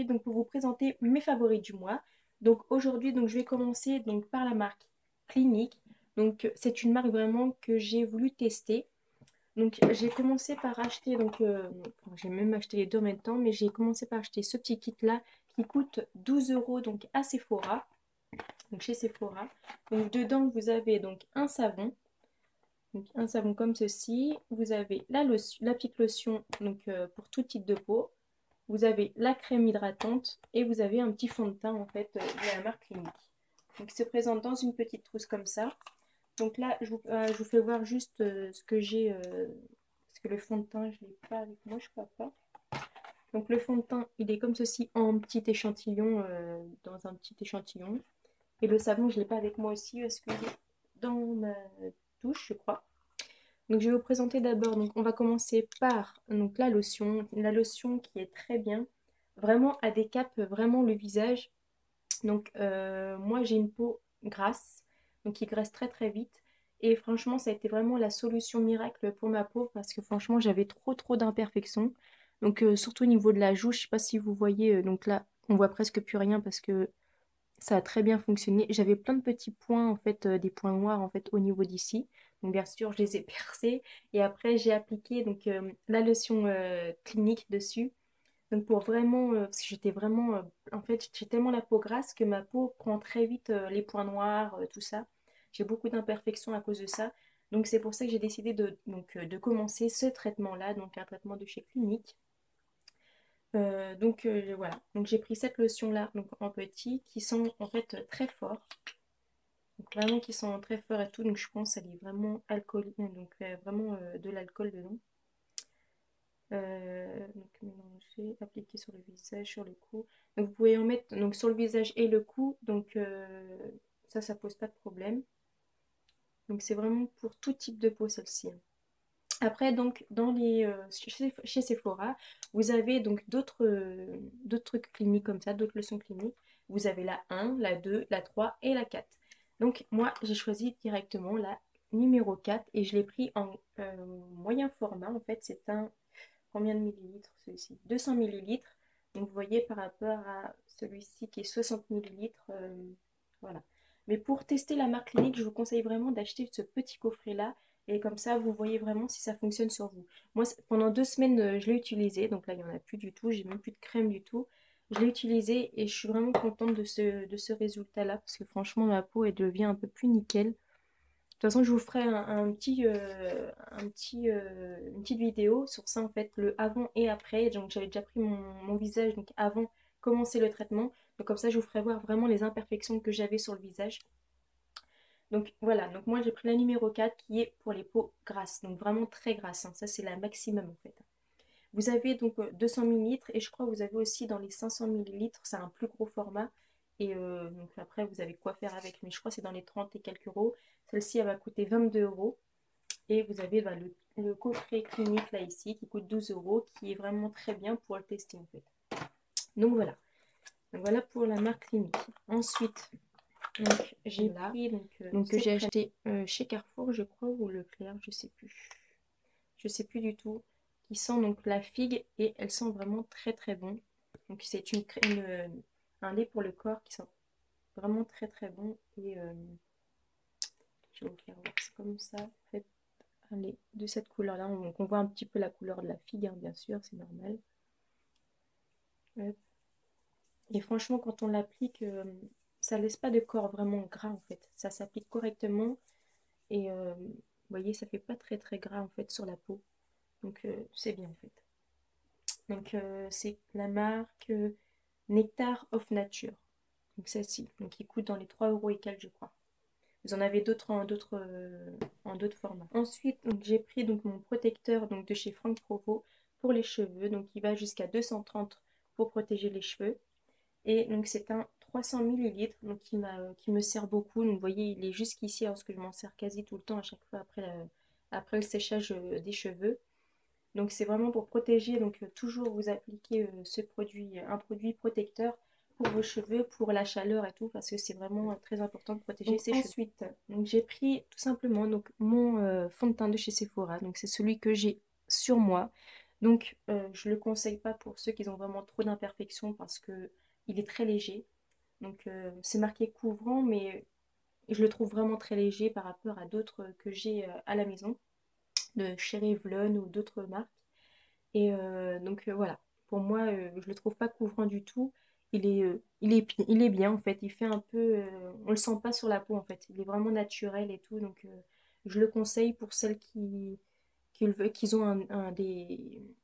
aujourd'hui donc pour vous présenter mes favoris du mois. Donc aujourd'hui donc je vais commencer donc par la marque Clinique. Donc c'est une marque vraiment que j'ai voulu tester. Donc j'ai commencé par acheter enfin, j'ai même acheté les deux en même temps, mais j'ai commencé par acheter ce petit kit là qui coûte 12 euros donc à Sephora, donc chez Sephora. Donc dedans vous avez donc un savon. Donc, un savon comme ceci. Vous avez la petite lotion donc, pour tout type de peau. Vous avez la crème hydratante et vous avez un petit fond de teint en fait de la marque Clinique. Donc, il se présente dans une petite trousse comme ça. Donc là, je vous fais voir juste ce que j'ai. Parce que le fond de teint, je ne l'ai pas avec moi, je crois pas. Donc le fond de teint, il est comme ceci en petit échantillon, dans un petit échantillon. Et le savon, je ne l'ai pas avec moi aussi parce qu'il est dans ma douche, je crois. Donc je vais vous présenter d'abord, donc on va commencer par donc, la lotion qui est très bien, vraiment à décape vraiment le visage. Donc moi j'ai une peau grasse, donc qui graisse très très vite. Et franchement ça a été vraiment la solution miracle pour ma peau parce que franchement j'avais trop d'imperfections. Donc surtout au niveau de la joue, je ne sais pas si vous voyez, donc là on voit presque plus rien parce que ça a très bien fonctionné. J'avais plein de petits points, en fait, des points noirs en fait au niveau d'ici. Donc bien sûr, je les ai percés. Et après, j'ai appliqué donc la lotion clinique dessus. Donc pour vraiment, parce que j'étais vraiment, en fait, j'ai tellement la peau grasse que ma peau prend très vite les points noirs, tout ça. J'ai beaucoup d'imperfections à cause de ça. Donc c'est pour ça que j'ai décidé de commencer ce traitement-là, donc un traitement de chez Clinique. Voilà, donc j'ai pris cette lotion là donc en petit qui sent en fait très fort, donc vraiment qui sent très fort et tout, donc je pense qu'elle est vraiment alcoolique, donc vraiment de l'alcool dedans. Donc mélanger, appliquer sur le visage, sur le cou. Donc vous pouvez en mettre donc sur le visage et le cou, donc ça pose pas de problème. Donc c'est vraiment pour tout type de peau celle-ci, hein. Après, donc, chez Sephora, vous avez donc d'autres trucs cliniques comme ça, d'autres leçons cliniques. Vous avez la 1, la 2, la 3 et la 4. Donc, moi, j'ai choisi directement la numéro 4 et je l'ai pris en moyen format. En fait, c'est un... Combien de millilitres celui-ci? 200 millilitres. Donc, vous voyez par rapport à celui-ci qui est 60 millilitres. Voilà. Mais pour tester la marque clinique, je vous conseille vraiment d'acheter ce petit coffret-là et comme ça, vous voyez vraiment si ça fonctionne sur vous. Moi, pendant 2 semaines, je l'ai utilisé. Donc là, il n'y en a plus du tout. J'ai même plus de crème du tout. Je l'ai utilisé et je suis vraiment contente de ce résultat-là. Parce que franchement, ma peau, elle devient un peu plus nickel. De toute façon, je vous ferai une petite vidéo sur ça, en fait, le avant et après. Donc j'avais déjà pris mon visage donc avant commencer le traitement. Donc comme ça, je vous ferai voir vraiment les imperfections que j'avais sur le visage. Donc voilà, donc moi j'ai pris la numéro 4 qui est pour les peaux grasses, donc vraiment très grasse, hein. Ça c'est la maximum en fait. Vous avez donc 200 millilitres et je crois que vous avez aussi dans les 500 millilitres, c'est un plus gros format. Et donc après vous avez quoi faire avec, mais je crois que c'est dans les 30 et quelques euros. Celle-ci elle va coûter 22 euros. Et vous avez le coffret clinique là ici qui coûte 12 euros, qui est vraiment très bien pour le tester en fait. Donc voilà. Donc voilà pour la marque clinique. Ensuite, donc j'ai pris donc que j'ai acheté chez Carrefour, je crois, ou Leclerc, je sais plus. Je sais plus du tout. Qui sent donc la figue et elle sent vraiment très bon. Donc c'est une crème, un lait pour le corps qui sent vraiment très bon. Et je vais vous faire voir, c'est comme ça. En fait, un lait de cette couleur-là. Donc on voit un petit peu la couleur de la figue, hein, bien sûr, c'est normal. Hop. Et franchement, quand on l'applique, ça laisse pas de corps vraiment gras en fait. Ça s'applique correctement. Et vous voyez, ça fait pas très gras en fait sur la peau. Donc c'est bien en fait. Donc c'est la marque Nectar of Nature. Donc celle-ci. Donc qui coûte dans les 3 euros et quelques je crois. Vous en avez d'autres en d'autres formats. Ensuite, j'ai pris donc mon protecteur donc, de chez Franck Provo pour les cheveux. Donc il va jusqu'à 230 pour protéger les cheveux. Et donc c'est un 300 millilitres donc qui me sert beaucoup. Donc vous voyez, il est jusqu'ici parce que je m'en sers quasi tout le temps à chaque fois après le séchage des cheveux. Donc c'est vraiment pour protéger, donc toujours vous appliquez ce produit, un produit protecteur pour vos cheveux, pour la chaleur et tout, parce que c'est vraiment très important de protéger ses cheveux. Ensuite, donc j'ai pris tout simplement donc mon fond de teint de chez Sephora, donc c'est celui que j'ai sur moi. Donc je le conseille pas pour ceux qui ont vraiment trop d'imperfections parce que il est très léger. Donc c'est marqué couvrant, mais je le trouve vraiment très léger par rapport à d'autres que j'ai à la maison, de chez Revlon ou d'autres marques. Et donc voilà, pour moi, je le trouve pas couvrant du tout. Il est bien en fait. Il fait un peu, on le sent pas sur la peau en fait. Il est vraiment naturel et tout. Donc je le conseille pour celles qui ont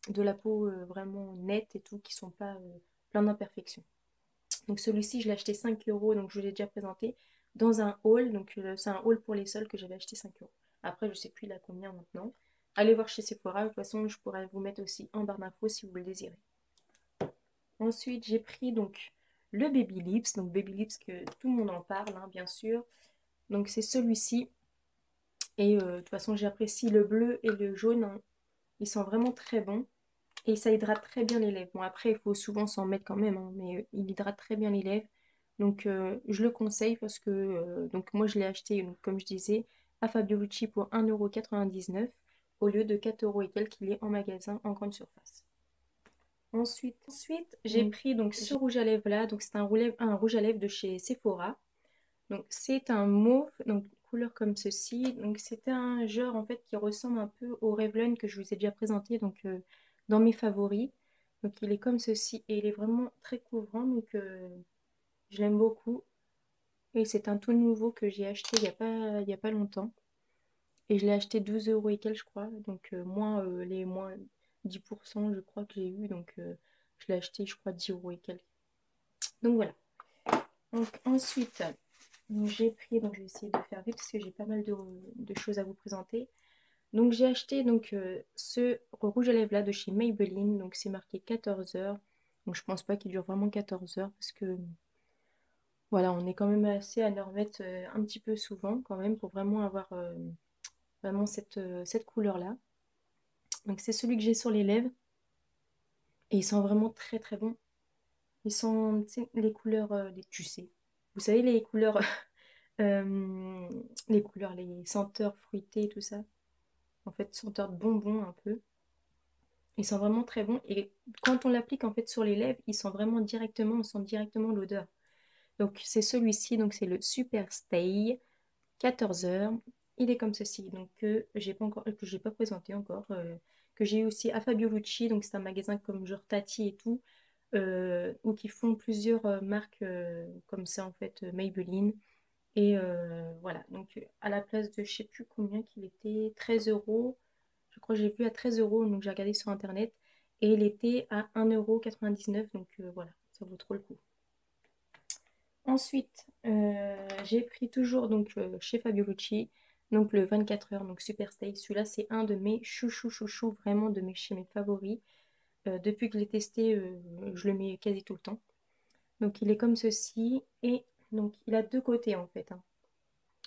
de la peau vraiment nette et tout, qui sont pas plein d'imperfections. Donc celui-ci, je l'ai acheté 5 euros, donc je l'ai déjà présenté, dans un haul. Donc c'est un haul pour les sols que j'avais acheté 5 euros. Après, je sais plus il a combien maintenant. Allez voir chez Sephora, de toute façon, je pourrais vous mettre aussi en barre d'infos si vous le désirez. Ensuite, j'ai pris donc le Baby Lips, donc Baby Lips que tout le monde en parle, hein, bien sûr. Donc c'est celui-ci. Et de toute façon, j'apprécie le bleu et le jaune, hein. Ils sont vraiment très bons. Et ça hydrate très bien les lèvres. Bon, après, il faut souvent s'en mettre quand même, hein, mais il hydrate très bien les lèvres. Donc, je le conseille parce que donc moi, je l'ai acheté, donc, comme je disais, à Fabiolucci pour 1,99 € au lieu de 4 euros et quelques qu'il est en magasin en grande surface. Ensuite j'ai pris donc ce rouge à lèvres là. Donc, c'est un rouge à lèvres de chez Sephora. Donc, c'est un mauve, donc couleur comme ceci. Donc, c'est un genre en fait qui ressemble un peu au Revlon que je vous ai déjà présenté donc dans mes favoris. Donc, il est comme ceci et il est vraiment très couvrant. Donc, je l'aime beaucoup. Et c'est un tout nouveau que j'ai acheté il y a pas longtemps. Et je l'ai acheté 12 euros et quelques, je crois. Donc, les moins 10% je crois que j'ai eu. Donc, je l'ai acheté, je crois, 10 euros et quelques. Donc, voilà. Donc, ensuite, j'ai pris, donc je vais essayer de faire vite parce que j'ai pas mal de choses à vous présenter. Donc j'ai acheté donc ce rouge à lèvres là de chez Maybelline. Donc c'est marqué 14 heures. Donc je pense pas qu'il dure vraiment 14 heures parce que voilà, on est quand même assez à le remettre un petit peu souvent quand même pour vraiment avoir vraiment cette couleur là. Donc c'est celui que j'ai sur les lèvres et il sent vraiment très très bon. Ils sont, tu sais, les couleurs, tu sais, vous savez euh, les couleurs, les senteurs fruitées, tout ça. En fait, senteurs de bonbons un peu. Ils sont vraiment très bons. Et quand on l'applique en fait sur les lèvres, ils sont vraiment directement, on sent directement l'odeur. Donc c'est celui-ci, donc c'est le Super Stay 14 heures. Il est comme ceci, donc que j'ai pas encore, que j'ai pas présenté encore, que j'ai eu aussi à Fabiolucci, donc c'est un magasin comme genre Tati et tout, où qui font plusieurs marques comme ça en fait, Maybelline. Et voilà, donc à la place de je sais plus combien qu'il était, 13 euros, je crois que j'ai vu à 13 euros, donc j'ai regardé sur internet, et il était à 1,99 €, donc voilà, ça vaut trop le coup. Ensuite, j'ai pris toujours donc chez Fabiolucci, donc le 24 heures, donc Super Stay. Celui-là, c'est un de mes chouchous, vraiment chez mes favoris. Depuis que je l'ai testé, je le mets quasi tout le temps. Donc il est comme ceci, et donc il a deux côtés en fait, hein.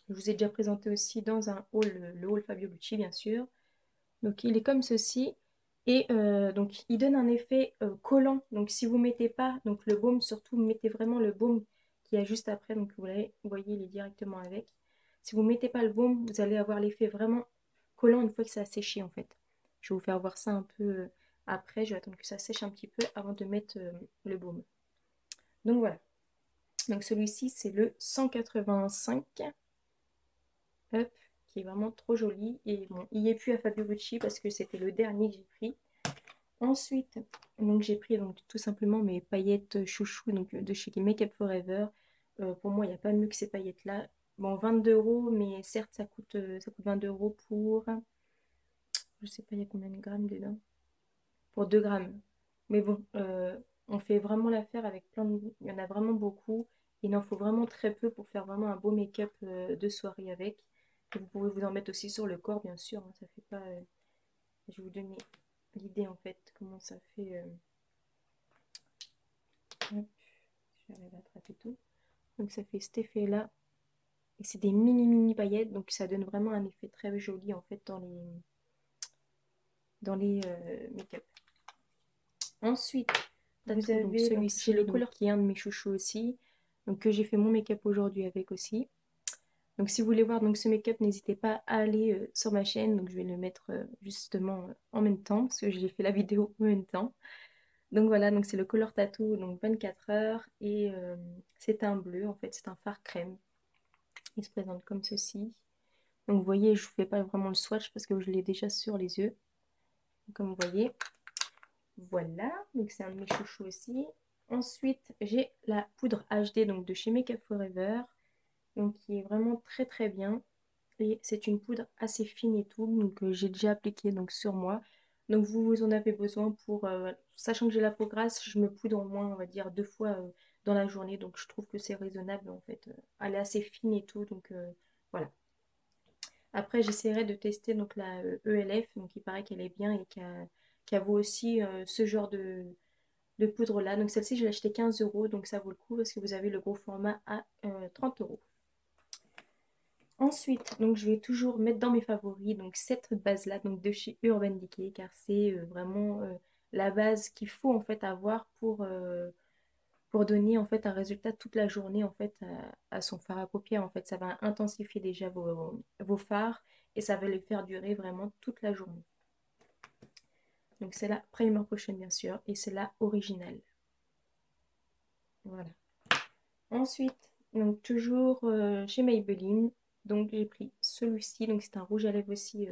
Je vous ai déjà présenté aussi dans un haul, le haul Fabiolucci, bien sûr. Donc, il est comme ceci. Et donc, il donne un effet collant. Donc, si vous ne mettez pas donc, le baume, surtout, mettez vraiment le baume qui est juste après. Donc, vous voyez, il est directement avec. Si vous ne mettez pas le baume, vous allez avoir l'effet vraiment collant une fois que ça a séché, en fait. Je vais vous faire voir ça un peu après. Je vais attendre que ça sèche un petit peu avant de mettre le baume. Donc, voilà. Donc, celui-ci, c'est le 185. Hop, qui est vraiment trop joli. Et bon, il n'y est plus à Fabiolucci parce que c'était le dernier que j'ai pris. Ensuite, donc j'ai pris donc tout simplement mes paillettes chouchou donc de chez Make Up Forever. Pour moi, il n'y a pas mieux que ces paillettes-là. Bon, 22 euros, mais certes, ça coûte 22 euros pour, je sais pas, il y a combien de grammes dedans? Pour 2 grammes. Mais bon, on fait vraiment l'affaire avec plein de... Il y en a vraiment beaucoup. Il en faut vraiment très peu pour faire vraiment un beau make-up de soirée avec. Et vous pouvez vous en mettre aussi sur le corps, bien sûr, hein, ça fait pas... Je vais vous donner l'idée, en fait, comment ça fait... Hop, j'arrive à attraper tout. Donc ça fait cet effet-là. Et c'est des mini paillettes, donc ça donne vraiment un effet très joli, en fait, dans les make-up. Ensuite, vous avez celui-ci, le couleur qui est un de mes chouchous aussi, donc que j'ai fait mon make-up aujourd'hui avec aussi. Donc si vous voulez voir donc ce make-up, n'hésitez pas à aller sur ma chaîne. Donc je vais le mettre justement en même temps parce que j'ai fait la vidéo en même temps. Donc voilà, donc c'est le Color Tattoo, donc 24 heures et c'est un bleu en fait, c'est un fard crème. Il se présente comme ceci. Donc vous voyez, je ne fais pas vraiment le swatch parce que je l'ai déjà sur les yeux. Comme vous voyez, voilà, donc c'est un de mes chouchous aussi. Ensuite, j'ai la poudre HD donc de chez Make Up Forever, donc qui est vraiment très très bien. Et c'est une poudre assez fine et tout, donc j'ai déjà appliqué donc sur moi. Donc vous en avez besoin pour, sachant que j'ai la peau grasse, je me poudre au moins, on va dire, 2 fois dans la journée. Donc je trouve que c'est raisonnable en fait. Elle est assez fine et tout, donc voilà. Après, j'essaierai de tester donc la ELF, donc il paraît qu'elle est bien et qu'elle vaut aussi ce genre de poudre là. Donc celle-ci, je l'ai acheté 15 euros, donc ça vaut le coup parce que vous avez le gros format à 30 euros. Ensuite, donc je vais toujours mettre dans mes favoris donc cette base là donc de chez Urban Decay car c'est vraiment la base qu'il faut en fait avoir pour donner en fait un résultat toute la journée en fait à son fard à paupières. En fait, ça va intensifier déjà vos fards et ça va les faire durer vraiment toute la journée. Donc c'est la Primer Potion bien sûr et c'est la originale. Voilà. Ensuite, donc toujours chez Maybelline, donc j'ai pris celui-ci, donc c'est un rouge à lèvres aussi.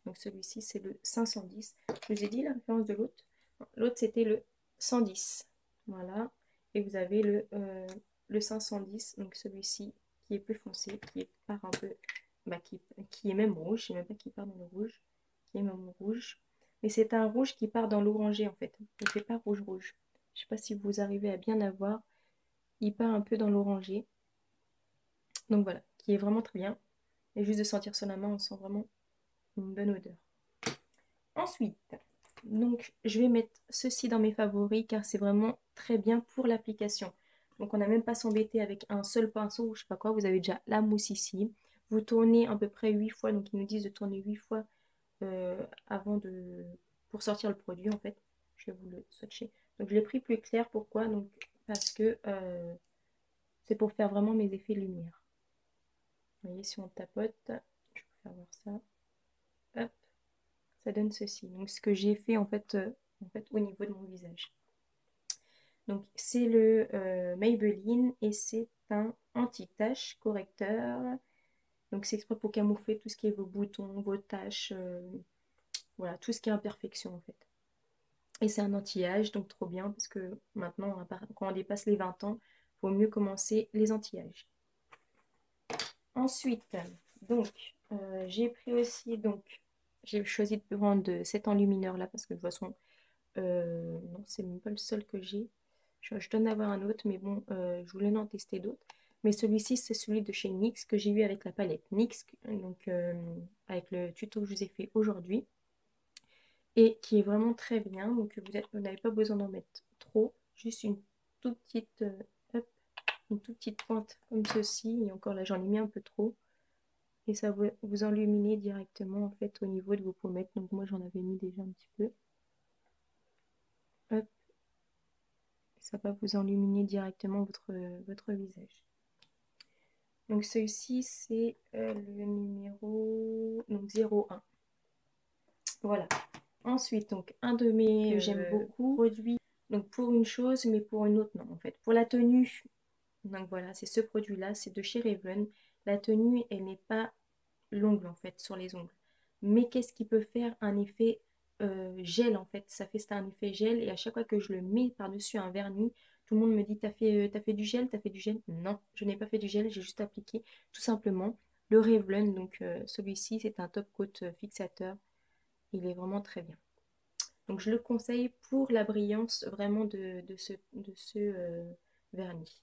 Donc celui-ci c'est le 510. Je vous ai dit la référence de l'autre. L'autre c'était le 110. Voilà. Et vous avez le 510, donc celui-ci qui est plus foncé, qui part un peu, bah, qui est même rouge. Je ne sais même pas qui part dans le rouge, qui est même rouge. Mais c'est un rouge qui part dans l'orangé en fait. Il ne fait pas rouge rouge. Je ne sais pas si vous arrivez à bien avoir. Il part un peu dans l'orangé. Donc voilà, qui est vraiment très bien. Et juste de sentir sur la main, on sent vraiment une bonne odeur. Ensuite, donc je vais mettre ceci dans mes favoris car c'est vraiment très bien pour l'application. Donc on n'a même pas s'embêter avec un seul pinceau ou je sais pas quoi. Vous avez déjà la mousse ici. Vous tournez à peu près 8 fois. Donc ils nous disent de tourner 8 fois avant pour sortir le produit en fait. Je vais vous le swatcher. Donc je l'ai pris plus clair. Pourquoi? Donc parce que c'est pour faire vraiment mes effets lumière. Vous voyez, si on tapote, je vais vous faire voir ça. Hop, ça donne ceci. Donc, ce que j'ai fait en fait au niveau de mon visage. Donc, c'est le Maybelline et c'est un anti-tache correcteur. Donc, c'est exprès pour camoufler tout ce qui est vos boutons, vos taches, voilà, tout ce qui est imperfection en fait. Et c'est un anti-âge, donc trop bien parce que maintenant, quand on dépasse les 20 ans, il vaut mieux commencer les anti-âges. Ensuite, donc, j'ai pris aussi, donc, j'ai choisi de prendre cet enlumineur là parce que de toute façon, non, c'est même pas le seul que j'ai. Je dois en avoir un autre, mais bon, je voulais en tester d'autres. Mais celui-ci, c'est celui de chez NYX que j'ai eu avec la palette NYX, donc avec le tuto que je vous ai fait aujourd'hui, et qui est vraiment très bien. Donc vous n'avez pas besoin d'en mettre trop, juste une toute petite, hop, une toute petite pointe comme ceci. Et encore là, j'en ai mis un peu trop. Et ça va vous enluminer directement en fait au niveau de vos pommettes. Donc moi j'en avais mis déjà un petit peu. Hop, ça va vous enluminer directement votre visage. Donc celui-ci c'est le numéro donc 01. Voilà. Ensuite donc un de mes que j'aime beaucoup produits donc pour une chose mais pour une autre non en fait. Pour la tenue donc voilà c'est ce produit là c'est de chez Revlon. La tenue elle n'est pas l'ongle en fait sur les ongles. Mais qu'est-ce qui peut faire un effet gel en fait? Ça fait c'est un effet gel et à chaque fois que je le mets par-dessus un vernis, tout le monde me dit t'as fait du gel, t'as fait du gel? Non, je n'ai pas fait du gel, j'ai juste appliqué tout simplement le Revlon. Donc celui-ci c'est un top coat fixateur. Il est vraiment très bien. Donc je le conseille pour la brillance vraiment de ce vernis.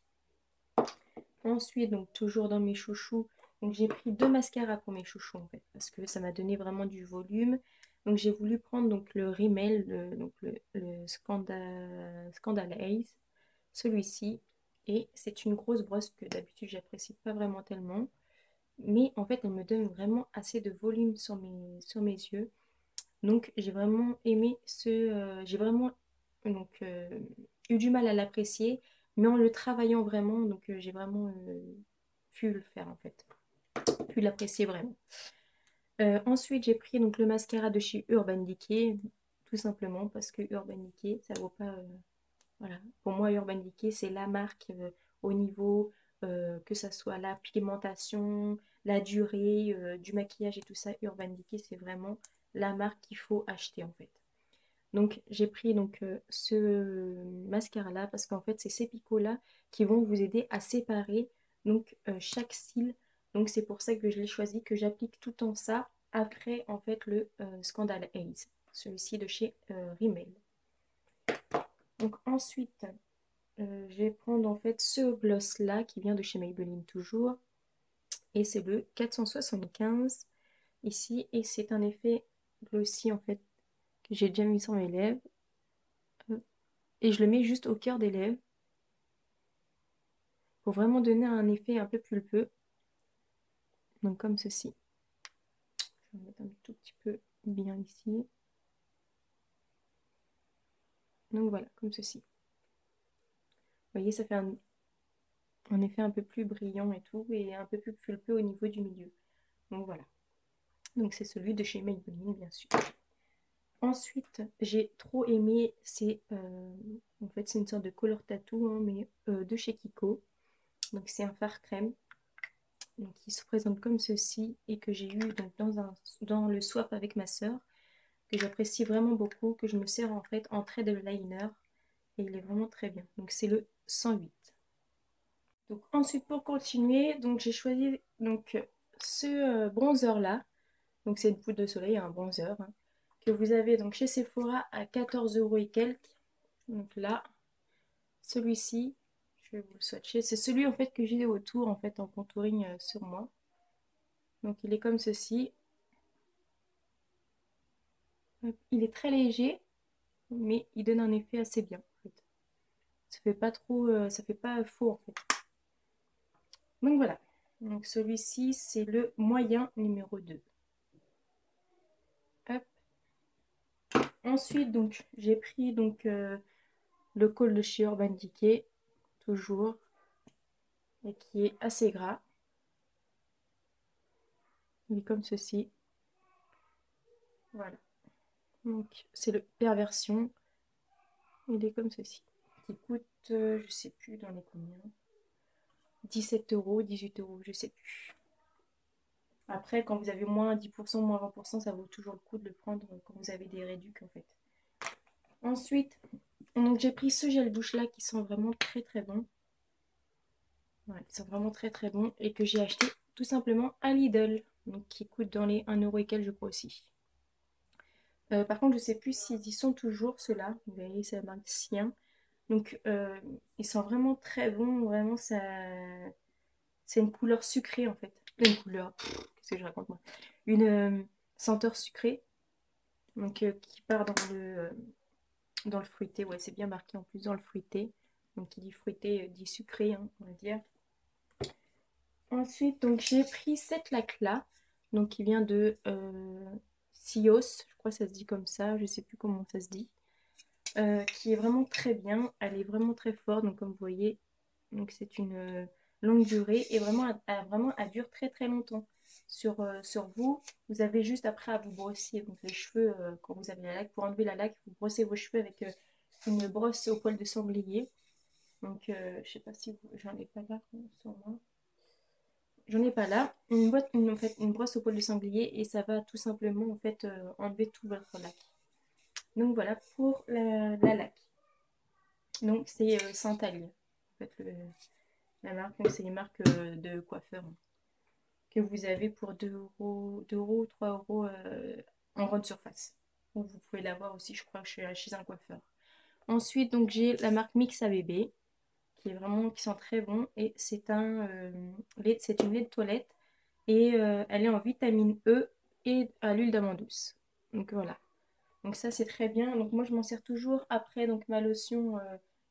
Ensuite, donc toujours dans mes chouchous, donc j'ai pris 2 mascaras pour mes chouchous en fait, parce que ça m'a donné vraiment du volume. Donc j'ai voulu prendre donc le Rimmel, le Scandal Ace, celui-ci. Et c'est une grosse brosse que d'habitude j'apprécie pas vraiment tellement. Mais en fait elle me donne vraiment assez de volume sur mes yeux. Donc j'ai vraiment aimé j'ai vraiment donc, eu du mal à l'apprécier, mais en le travaillant vraiment, donc j'ai vraiment pu le faire en fait. pu l'apprécier vraiment. Ensuite, j'ai pris donc le mascara de chez Urban Decay, tout simplement parce que Urban Decay, ça vaut pas. Voilà. Pour moi, Urban Decay, c'est la marque au niveau que ça soit la pigmentation, la durée du maquillage et tout ça. Urban Decay, c'est vraiment la marque qu'il faut acheter en fait. Donc, j'ai pris donc ce mascara-là parce qu'en fait, c'est ces picots-là qui vont vous aider à séparer donc chaque cil. Donc, c'est pour ça que je l'ai choisi, que j'applique tout en ça après en fait le Scandal Haze, celui-ci de chez Rimmel. Donc ensuite, je vais prendre en fait ce gloss là qui vient de chez Maybelline toujours. Et c'est le 475 ici. Et c'est un effet glossy en fait que j'ai déjà mis sur mes lèvres. Et je le mets juste au cœur des lèvres pour vraiment donner un effet un peu pulpeux. Donc comme ceci. Je vais mettre un tout petit peu bien ici. Donc voilà, comme ceci. Vous voyez, ça fait un effet un peu plus brillant et tout. Et un peu plus pulpeux au niveau du milieu. Donc voilà. Donc c'est celui de chez Maybelline bien sûr. Ensuite, j'ai trop aimé, en fait c'est une sorte de color tattoo, hein, mais de chez Kiko. Donc c'est un fard crème donc, qui se présente comme ceci et que j'ai eu donc, dans le swap avec ma soeur, que j'apprécie vraiment beaucoup, que je me sers en fait en trait de liner et il est vraiment très bien. Donc c'est le 108. Donc ensuite pour continuer, donc j'ai choisi donc ce bronzer là. Donc c'est une poudre de soleil, un bronzer, hein, que vous avez donc chez Sephora à 14 € et quelques. Donc là, celui-ci, je vais vous le swatcher. C'est celui en fait que j'ai autour en fait en contouring sur moi. Donc il est comme ceci. Il est très léger, mais il donne un effet assez bien. En fait. Ça fait pas trop, ça fait pas faux en fait. Donc voilà. Donc celui-ci, c'est le moyen numéro 2. Hop. Ensuite, donc j'ai pris donc le col de chez Urban Decay, toujours, et qui est assez gras. Il est comme ceci. Voilà. Donc c'est le perversion. Il est comme ceci. Qui coûte, je sais plus dans les combien. 17 €, 18 €, je sais plus. Après, quand vous avez moins 10%, moins 20%, ça vaut toujours le coup de le prendre quand vous avez des réducs en fait. Ensuite, donc j'ai pris ce gel douche là qui sent vraiment très très bon. Ouais, qui sent vraiment très très bon et que j'ai acheté tout simplement à Lidl. Donc qui coûte dans les 1 € et quelques je crois aussi. Par contre, je sais plus s'ils y sont toujours ceux-là. Vous voyez, c'est la marque Sien. Donc, ils sont vraiment très bons. Vraiment, ça, c'est une couleur sucrée en fait. Une couleur, qu'est-ce que je raconte moi? Une senteur sucrée. Donc, qui part dans le fruité. Ouais, c'est bien marqué en plus dans le fruité. Donc, qui dit fruité dit sucré, hein, on va dire. Ensuite, donc j'ai pris cette laque-là. Donc, qui vient de Sios. Je crois que ça se dit comme ça. Je sais plus comment ça se dit. Qui est vraiment très bien. Elle est vraiment très forte. Donc, comme vous voyez, donc c'est une longue durée et vraiment, elle dure très très longtemps. Sur vous, vous avez juste après à vous brosser donc les cheveux quand vous avez la laque. Pour enlever la laque, vous brossez vos cheveux avec une brosse au poil de sanglier. Donc, je sais pas si j'en ai pas là sur moi. J'en ai pas là. En fait, une brosse au poil de sanglier et ça va tout simplement en fait enlever tout votre laque. Donc voilà pour la laque. Donc c'est Saint-Allier. En fait, la marque, c'est les marques de coiffeurs hein, que vous avez pour 2 €, 2 €, 3 € en grande surface. Donc vous pouvez l'avoir aussi, je crois, chez un coiffeur. Ensuite, donc j'ai la marque Mix à bébé qui sent très bon et c'est une lait de toilette et elle est en vitamine E et à l'huile d'amande douce. Donc voilà. Donc ça c'est très bien. Donc moi je m'en sers toujours après donc ma lotion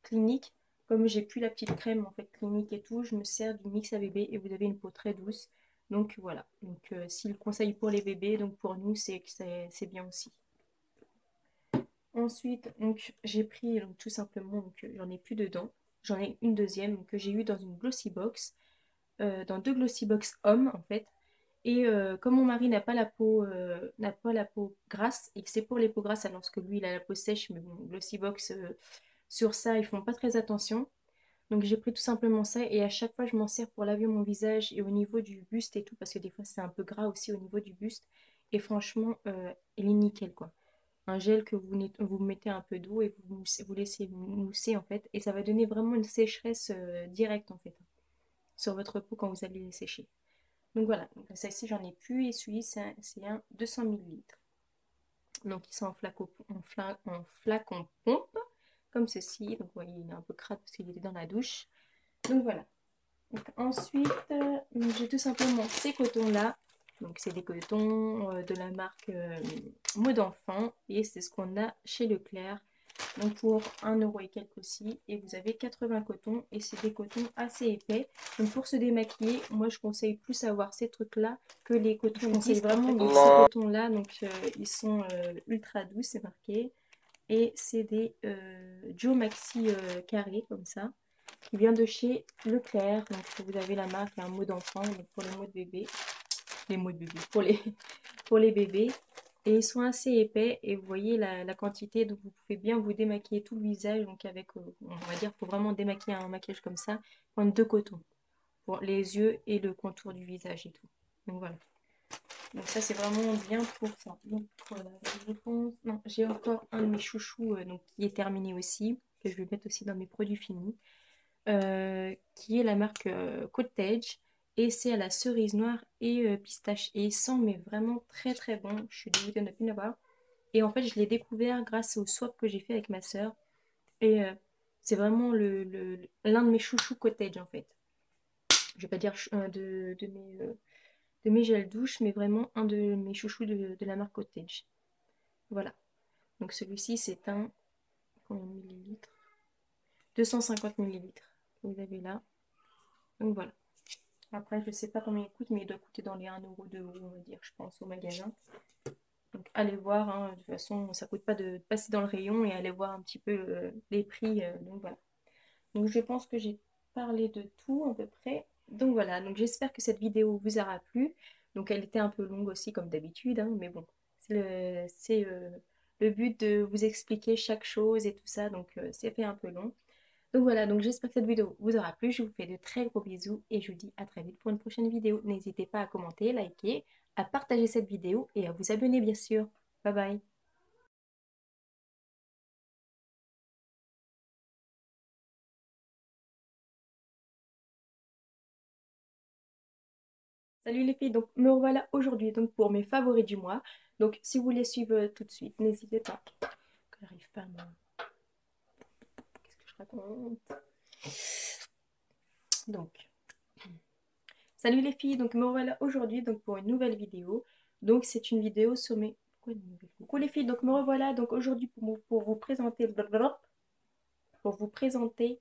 clinique. Comme j'ai plus la petite crème en fait clinique et tout, je me sers du mix à bébé et vous avez une peau très douce. Donc voilà. Donc si le conseil pour les bébés, donc pour nous c'est bien aussi. Ensuite donc j'ai pris donc, tout simplement donc j'en ai plus dedans. J'en ai une deuxième que j'ai eu dans une glossy box, dans deux glossy box hommes en fait. Et comme mon mari n'a pas la peau grasse et que c'est pour les peaux grasses alors que lui il a la peau sèche, mais bon, Glossibox sur ça ils font pas très attention. Donc j'ai pris tout simplement ça et à chaque fois je m'en sers pour laver mon visage et au niveau du buste et tout parce que des fois c'est un peu gras aussi au niveau du buste et franchement il est nickel quoi. Un gel que vous mettez un peu d'eau et vous laissez mousser en fait et ça va donner vraiment une sécheresse directe en fait sur votre peau quand vous allez les sécher. Donc voilà, donc celle-ci j'en ai plus et celui c'est un 200 millilitres. Donc ils sont en flacon pompe comme ceci. Donc vous voyez il est un peu crade parce qu'il était dans la douche. Donc voilà. Donc, ensuite, j'ai tout simplement ces cotons-là. Donc, c'est des cotons de la marque Mot d'enfant. Et c'est ce qu'on a chez Leclerc. Donc, pour 1 € et quelques aussi. Et vous avez 80 cotons. Et c'est des cotons assez épais. Donc, pour se démaquiller, moi, je conseille plus avoir ces trucs-là que les cotons. Je conseille vraiment donc, ces cotons-là. Donc, ils sont ultra doux, c'est marqué. Et c'est des Joe Maxi carrés, comme ça qui vient de chez Leclerc. Donc vous avez la marque, un mot d'enfant, donc pour les mots de bébé. Les mots de bébé, pour les bébés. Et ils sont assez épais et vous voyez la quantité, donc vous pouvez bien vous démaquiller tout le visage. Donc avec, on va dire, pour vraiment démaquiller un maquillage comme ça, prendre 2 cotons pour les yeux et le contour du visage et tout. Donc voilà. Donc ça c'est vraiment bien pour ça. Donc voilà, je pense. Non, j'ai encore un de mes chouchous donc, qui est terminé aussi, que je vais mettre aussi dans mes produits finis. Qui est la marque Cottage et c'est à la cerise noire et pistache et il sent mais vraiment très très bon. Je suis dégoûtée de ne plus l'avoir et en fait je l'ai découvert grâce au swap que j'ai fait avec ma soeur et c'est vraiment l'un de mes chouchous Cottage en fait. Je vais pas dire de mes gels douche mais vraiment un de mes chouchous de la marque Cottage. Voilà, donc celui-ci c'est un combien de millilitres, 250 millilitres que vous avez là, donc voilà. Après, je ne sais pas combien il coûte, mais il doit coûter dans les 1 €, 2 € on va dire, je pense, au magasin. Donc, allez voir, hein, de toute façon, ça ne coûte pas de passer dans le rayon et aller voir un petit peu les prix. Donc, voilà. Donc, je pense que j'ai parlé de tout à peu près. Donc, voilà. Donc, j'espère que cette vidéo vous aura plu. Donc, elle était un peu longue aussi, comme d'habitude, hein, mais bon, c'est le but de vous expliquer chaque chose et tout ça. Donc, c'est fait un peu long. Donc voilà, donc j'espère que cette vidéo vous aura plu. Je vous fais de très gros bisous et je vous dis à très vite pour une prochaine vidéo. N'hésitez pas à commenter, liker, à partager cette vidéo et à vous abonner bien sûr. Bye bye. Salut les filles, donc me revoilà aujourd'hui donc pour mes favoris du mois. Donc si vous voulez suivre tout de suite, n'hésitez pas. J'arrive pas à me... Qu'est-ce que je raconte? Donc, salut les filles, donc me revoilà aujourd'hui donc pour une nouvelle vidéo. Donc c'est une vidéo sur mes... Pourquoi une nouvelle? Coucou les filles, donc me revoilà donc aujourd'hui pour vous présenter... Pour vous présenter